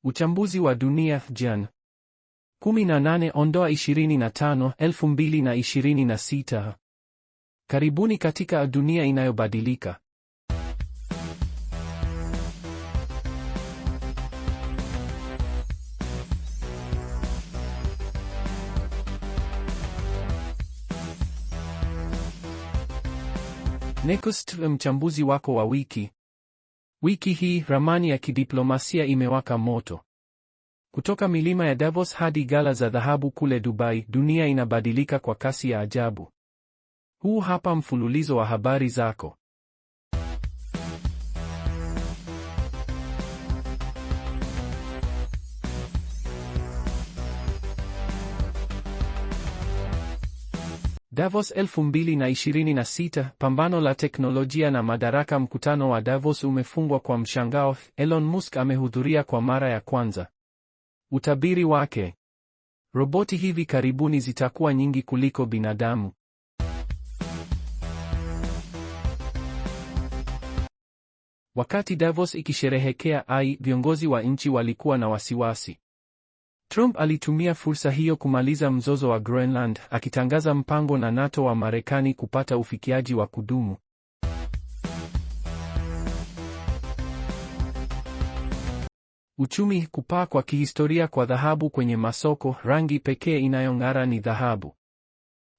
Uchambuzi wa dunia Jan. 18/25, 2026. Karibuni katika dunia inayobadilika. Next, mchambuzi wako wa wiki. Wiki hii ramani ya kidiplomasia imewaka moto. Kutoka milima ya Davos hadi ghala za dhahabu kule Dubai, dunia inabadilika kwa kasi ya ajabu. Huu hapa mfululizo wa habari zako. Davos 2026, pambano la teknolojia na madaraka. Mkutano wa Davos umefungwa kwa mshangao. Elon Musk amehudhuria kwa mara ya kwanza. Utabiri wake: roboti hivi karibuni zitakuwa nyingi kuliko binadamu. Wakati Davos ikisherehekea AI, viongozi wa nchi walikuwa na wasiwasi. Trump alitumia fursa hiyo kumaliza mzozo wa Greenland, akitangaza mpango na NATO wa Marekani kupata ufikiaji wa kudumu. Uchumi: kupaa kwa kihistoria kwa dhahabu kwenye masoko. Rangi pekee inayong'ara ni dhahabu.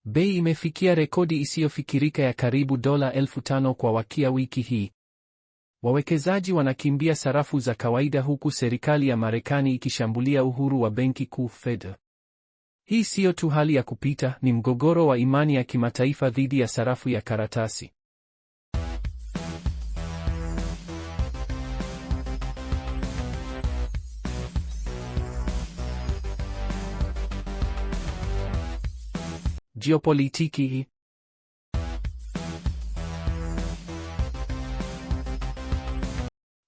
Bei imefikia rekodi isiyofikirika ya karibu $5,000 kwa wakia wiki hii. Wawekezaji wanakimbia sarafu za kawaida huku serikali ya Marekani ikishambulia uhuru wa benki kuu Fed. Hii siyo tu hali ya kupita, ni mgogoro wa imani ya kimataifa dhidi ya sarafu ya karatasi. Geopolitiki.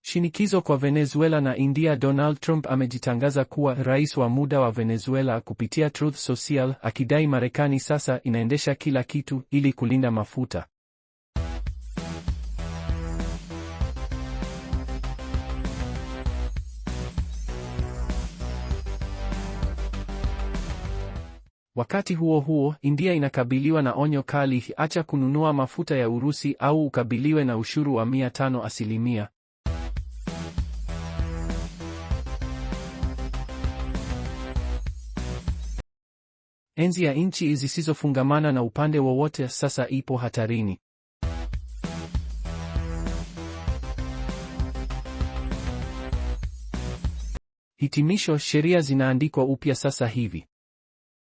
Shinikizo kwa Venezuela na India. Donald Trump amejitangaza kuwa rais wa muda wa Venezuela kupitia Truth Social, akidai Marekani sasa inaendesha kila kitu ili kulinda mafuta. Wakati huo huo, India inakabiliwa na onyo kali: acha kununua mafuta ya Urusi au ukabiliwe na ushuru wa 500%. Enzi ya nchi zisizofungamana na upande wowote sasa ipo hatarini. Hitimisho: sheria zinaandikwa upya sasa hivi.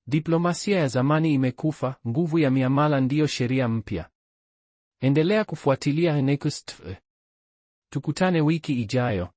Diplomasia ya zamani imekufa, nguvu ya miamala ndiyo sheria mpya. Endelea kufuatilia Next. Tukutane wiki ijayo.